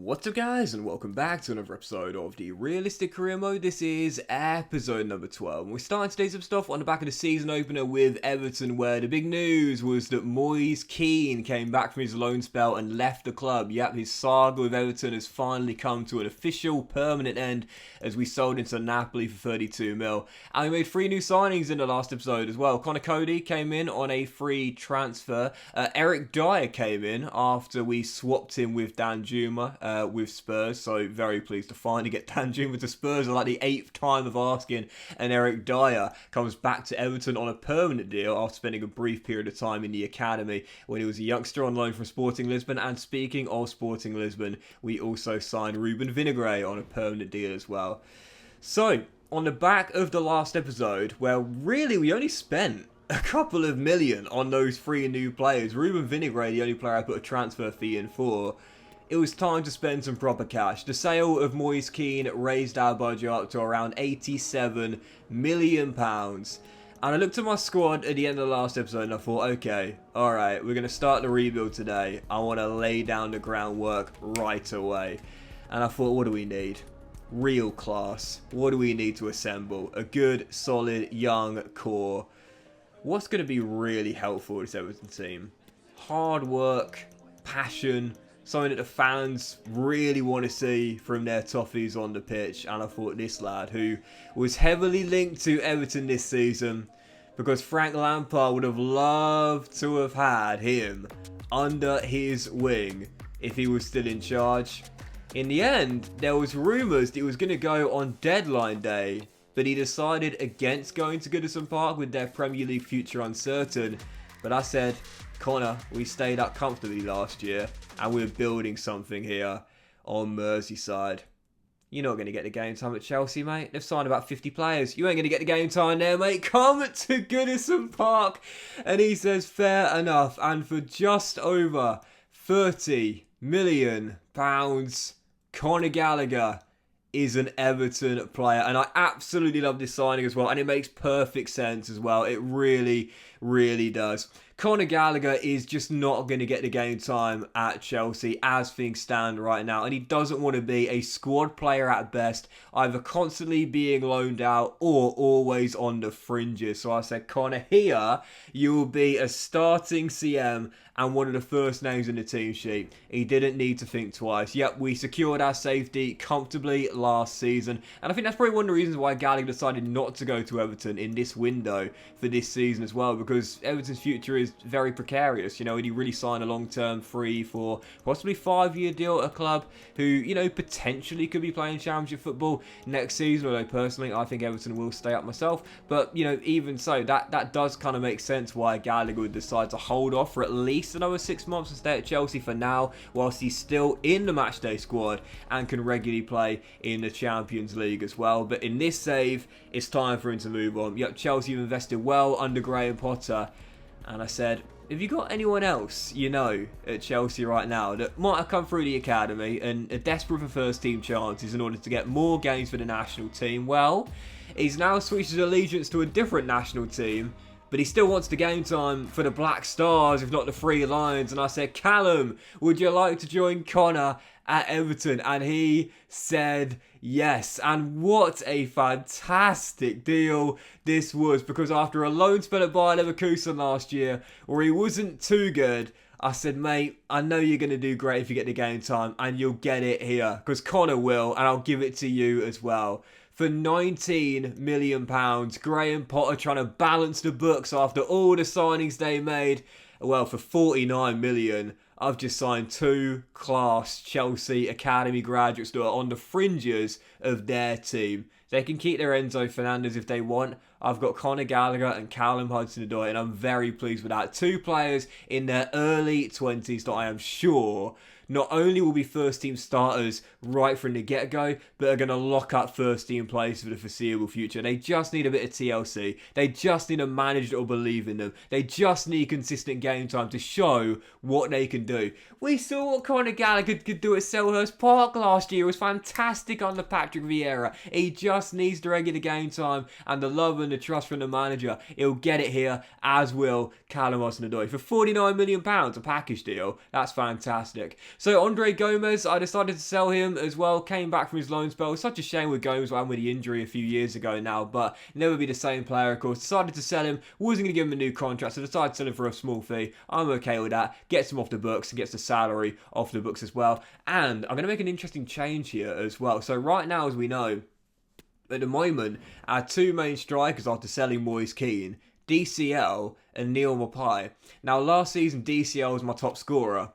What's up guys, and welcome back to another episode of the Realistic Career Mode. This is episode number 12. We're starting today's stuff on the back of the season opener with Everton, where the big news was that Moise Kean came back from his loan spell and left the club. Yep, his saga with Everton has finally come to an official permanent end as we sold into Napoli for 32 mil. And we made 3 new signings in the last episode as well. Connor Cody came in on a free transfer. Eric Dyer came in after we swapped him with Danjuma with Spurs, so very pleased to finally get Danjuma to Spurs. Like the 8th time of asking, and Eric Dyer comes back to Everton on a permanent deal after spending a brief period of time in the academy when he was a youngster on loan from Sporting Lisbon. And speaking of Sporting Lisbon, we also signed Ruben Vinagre on a permanent deal as well. So, on the back of the last episode, where really we only spent a couple of million on those 3 new players, Ruben Vinagre, the only player I put a transfer fee in for, it was time to spend some proper cash. The sale of Moise Kean raised our budget up to around £87 million. And I looked at my squad at the end of the last episode and I thought, okay, alright, we're going to start the rebuild today. I want to lay down the groundwork right away. And I thought, what do we need? Real class. What do we need to assemble? A good, solid, young core. What's going to be really helpful with this Everton team? Hard work, passion, something that the fans really want to see from their toffees on the pitch. And I thought this lad, who was heavily linked to Everton this season, because Frank Lampard would have loved to have had him under his wing if he was still in charge. In the end, there was rumours that he was going to go on deadline day, but he decided against going to Goodison Park with their Premier League future uncertain. But I said, Connor, we stayed up comfortably last year, and we're building something here on Merseyside. You're not going to get the game time at Chelsea, mate. They've signed about 50 players. You ain't going to get the game time there, mate. Come to Goodison Park. And he says, fair enough. And for just over £30 million, Conor Gallagher is an Everton player, and I absolutely love this signing as well, and it makes perfect sense as well. It really, really does. Conor Gallagher is just not going to get the game time at Chelsea as things stand right now, and he doesn't want to be a squad player at best, either constantly being loaned out or always on the fringes. So I said, Conor, here you will be a starting CM and one of the first names in the team sheet. He didn't need to think twice. Yep, we secured our safety comfortably last season, and I think that's probably one of the reasons why Gallagher decided not to go to Everton in this window for this season as well, because Everton's future is very precarious. You know, and he really signed a long-term free for possibly 5-year deal at a club who, you know, potentially could be playing Championship football next season, although personally I think Everton will stay up myself. But, you know, even so, that does kind of make sense why Gallagher would decide to hold off for at least another 6 months and stay at Chelsea for now, whilst he's still in the matchday squad and can regularly play in the Champions League as well. But in this save, it's time for him to move on. Yep, Chelsea have invested well under Graham Potter, and I said, have you got anyone else you know at Chelsea right now that might have come through the academy and are desperate for first team chances in order to get more games for the national team? Well, he's now switched his allegiance to a different national team, but he still wants the game time for the Black Stars, if not the Three Lions. And I said, Callum, would you like to join Connor at Everton? And he said yes. And what a fantastic deal this was, because after a loan spell at Bayer Leverkusen last year where he wasn't too good, I said, mate, I know you're going to do great if you get the game time, and you'll get it here, because Connor will, and I'll give it to you as well. For £19 million, Graham Potter trying to balance the books after all the signings they made. Well, for £49 million, I've just signed 2 class Chelsea Academy graduates that are on the fringes of their team. They can keep their Enzo Fernandez if they want. I've got Conor Gallagher and Callum Hudson-Odoi, and I'm very pleased with that. 2 players in their early 20s that I am sure not only will be first team starters right from the get-go, but are going to lock up first team places for the foreseeable future. They just need a bit of TLC. They just need a manager that will believe in them. They just need consistent game time to show what they can do. We saw what Conor Gallagher could do at Selhurst Park last year. It was fantastic under Patrick Vieira. He just needs the regular game time and the love and the trust from the manager. He'll get it here, as will Callum Hudson-Odoi. For £49 million, a package deal, that's fantastic. So Andre Gomez, I decided to sell him as well. Came back from his loan spell. It's such a shame with Gomez, with the injury a few years ago now, but never be the same player, of course. Decided to sell him. Wasn't going to give him a new contract, so decided to sell him for a small fee. I'm okay with that. Gets him off the books and gets the salary off the books as well. And I'm going to make an interesting change here as well. So right now, as we know, at the moment, our two main strikers after selling Moise Kean, DCL and Neil Maupay. Now, last season, DCL was my top scorer.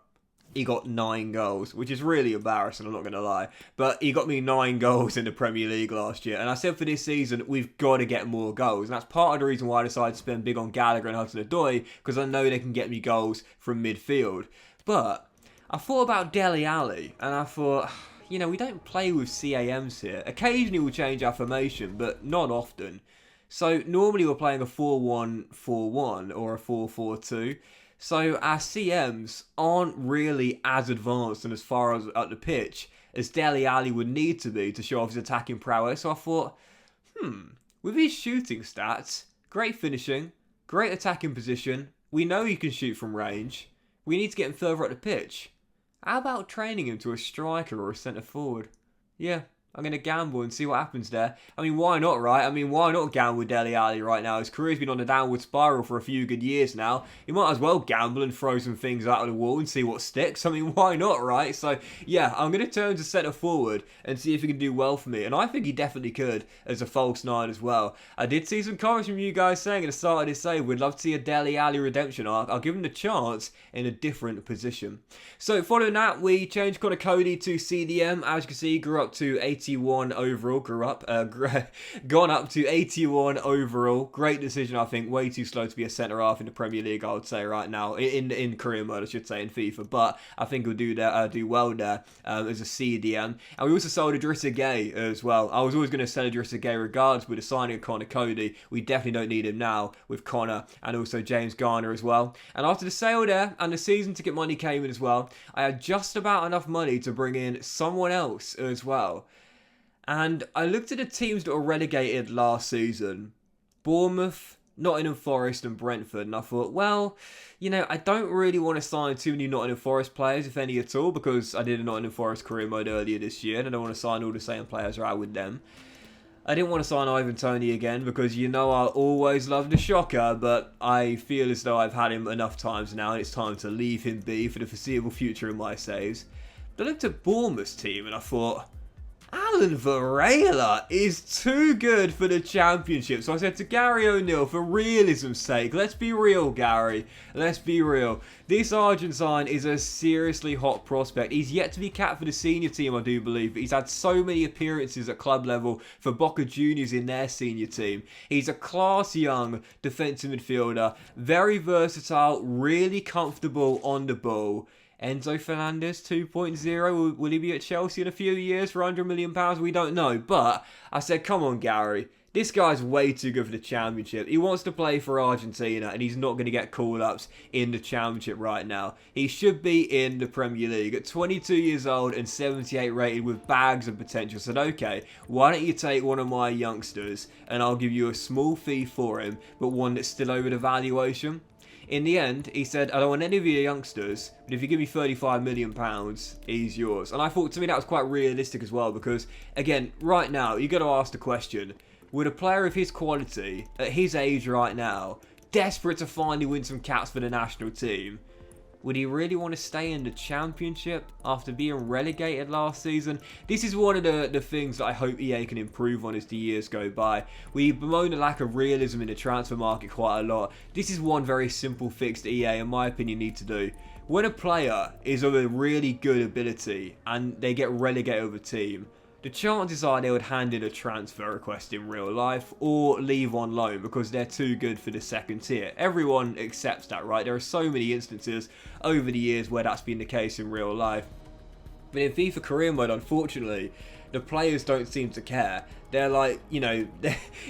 He got 9 goals, which is really embarrassing, I'm not going to lie. But he got me 9 goals in the Premier League last year. And I said for this season, we've got to get more goals. And that's part of the reason why I decided to spend big on Gallagher and Hudson-Odoi, because I know they can get me goals from midfield. But I thought about Dele Alli, and I thought, you know, we don't play with CAMs here. Occasionally we'll change our formation, but not often. So normally we're playing a 4-1-4-1 or a 4-4-2. So our CMs aren't really as advanced and as far as up the pitch as Dele Alli would need to be to show off his attacking prowess. So I thought, with his shooting stats, great finishing, great attacking position, we know he can shoot from range, we need to get him further up the pitch. How about training him to a striker or a centre forward? Yeah, I'm going to gamble and see what happens there. I mean, why not, right? I mean, why not gamble with Dele Alli right now? His career's been on a downward spiral for a few good years now. You might as well gamble and throw some things out of the wall and see what sticks. I mean, why not, right? So, yeah, I'm going to turn to centre forward and see if he can do well for me. And I think he definitely could as a false 9 as well. I did see some comments from you guys saying at the start of this save, we'd love to see a Dele Alli redemption arc. I'll give him the chance in a different position. So, following that, we changed Connor Cody to CDM. As you can see, he grew up to 81 overall. Gone up to 81 overall. Great decision, I think. Way too slow to be a centre half in the Premier League, I would say right now. In career mode, I should say, in FIFA. But I think he'll do well there as a CDM. And we also sold Idrissa Gueye as well. I was always going to sell Idrissa Gueye regardless with the signing of Connor Cody. We definitely don't need him now with Connor and also James Garner as well. And after the sale there and the season ticket money came in as well, I had just about enough money to bring in someone else as well. And I looked at the teams that were relegated last season. Bournemouth, Nottingham Forest and Brentford. And I thought, well, you know, I don't really want to sign too many Nottingham Forest players, if any at all, because I did a Nottingham Forest career mode earlier this year and I don't want to sign all the same players around with them. I didn't want to sign Ivan Toney again because you know I always love the shocker, but I feel as though I've had him enough times now and it's time to leave him be for the foreseeable future in my saves. But I looked at Bournemouth's team and I thought, Alan Varela is too good for the Championship. So I said to Gary O'Neill, for realism's sake, let's be real, Gary. Let's be real. This Argentine is a seriously hot prospect. He's yet to be capped for the senior team, I do believe. But he's had so many appearances at club level for Boca Juniors in their senior team. He's a class young defensive midfielder. Very versatile, really comfortable on the ball. Enzo Fernandez 2.0, will he be at Chelsea in a few years for £100 million? We don't know, but I said, come on Gary, this guy's way too good for the Championship. He wants to play for Argentina and he's not going to get call-ups in the Championship right now. He should be in the Premier League at 22 years old and 78 rated with bags of potential. I said, okay, why don't you take one of my youngsters and I'll give you a small fee for him, but one that's still over the valuation. In the end, he said, I don't want any of your youngsters, but if you give me £35 million, he's yours. And I thought, to me, that was quite realistic as well, because, again, right now, you've got to ask the question, would a player of his quality, at his age right now, desperate to finally win some caps for the national team, would he really want to stay in the Championship after being relegated last season? This is one of the things that I hope EA can improve on as the years go by. We bemoan the lack of realism in the transfer market quite a lot. This is one very simple fix that EA, in my opinion, need to do. When a player is of a really good ability and they get relegated with a team, the chances are they would hand in a transfer request in real life or leave on loan because they're too good for the second tier. Everyone accepts that, right? There are so many instances over the years where that's been the case in real life. But in FIFA career mode, unfortunately, the players don't seem to care. They're like, you know,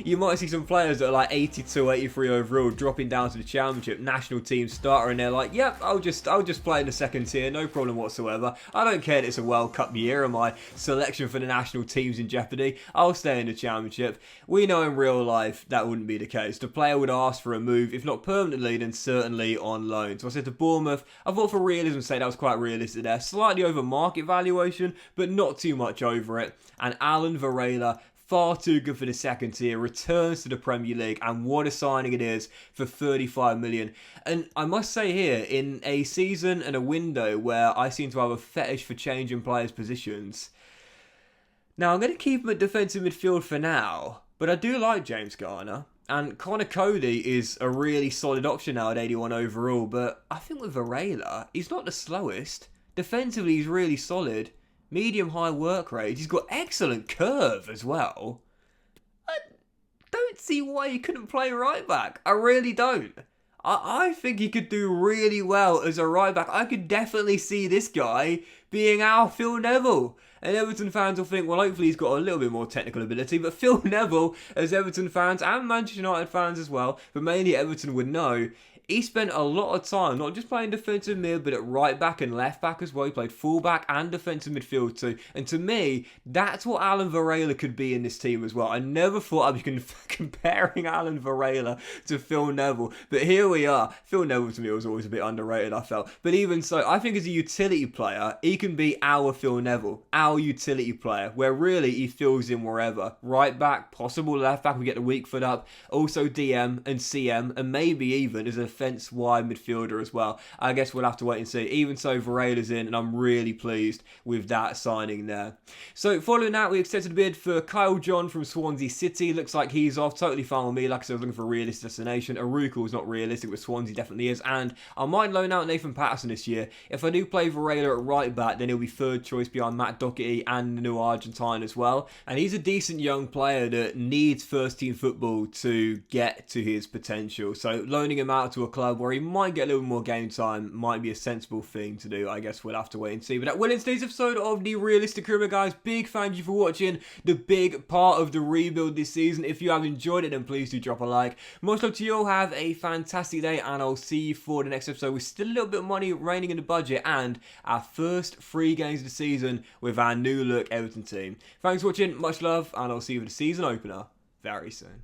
you might see some players that are like 82, 83 overall dropping down to the Championship, national team starter, and they're like, yep, I'll just play in the second tier, no problem whatsoever. I don't care that it's a World Cup year and my selection for the national team's in jeopardy. I'll stay in the Championship. We know in real life that wouldn't be the case. The player would ask for a move, if not permanently, then certainly on loan. So I said to Bournemouth, I thought for realism's sake that was quite realistic there. Slightly over market valuation, but not too much over it. And Alan Varela, far too good for the second tier, returns to the Premier League, and what a signing it is for 35 million. And I must say here, in a season and a window where I seem to have a fetish for changing players' positions, now I'm going to keep him at defensive midfield for now, but I do like James Garner. And Connor Cody is a really solid option now at 81 overall, but I think with Varela, he's not the slowest. Defensively, he's really solid. Medium-high work rate. He's got excellent curve as well. I don't see why he couldn't play right back. I really don't. I think he could do really well as a right back. I could definitely see this guy being our Phil Neville. And Everton fans will think, well, hopefully he's got a little bit more technical ability. But Phil Neville, as Everton fans and Manchester United fans as well, but mainly Everton would know, he spent a lot of time not just playing defensive mid, but at right back and left back as well. He played full back and defensive midfield too. And to me, that's what Alan Varela could be in this team as well. I never thought I'd be comparing Alan Varela to Phil Neville. But here we are. Phil Neville to me was always a bit underrated, I felt. But even so, I think as a utility player, he can be our Phil Neville, our utility player, where really he fills in wherever. Right back, possible left back, we get the weak foot up. Also DM and CM, and maybe even as a defence-wide midfielder as well. I guess we'll have to wait and see. Even so, Varela's in, and I'm really pleased with that signing there. So following that, we accepted a bid for Kyle John from Swansea City. Looks like he's off. Totally fine with me. Like I said, I was looking for a realistic destination. Aruka was not realistic, but Swansea definitely is. And I might loan out Nathan Patterson this year. If I do play Varela at right back, then he'll be third choice behind Matt Doherty and the new Argentine as well. And he's a decent young player that needs first team football to get to his potential. So loaning him out to a club where he might get a little more game time might be a sensible thing to do. I guess we'll have to wait and see. But that will end today's episode of the Realistic Career, guys. Big thank you for watching the big part of the rebuild this season. If you have enjoyed it, then please do drop a like. Much love to you all. Have a fantastic day, and I'll see you for the next episode with still a little bit of money reigning in the budget and our first 3 games of the season with our new look Everton team. Thanks for watching. Much love, and I'll see you for the season opener very soon.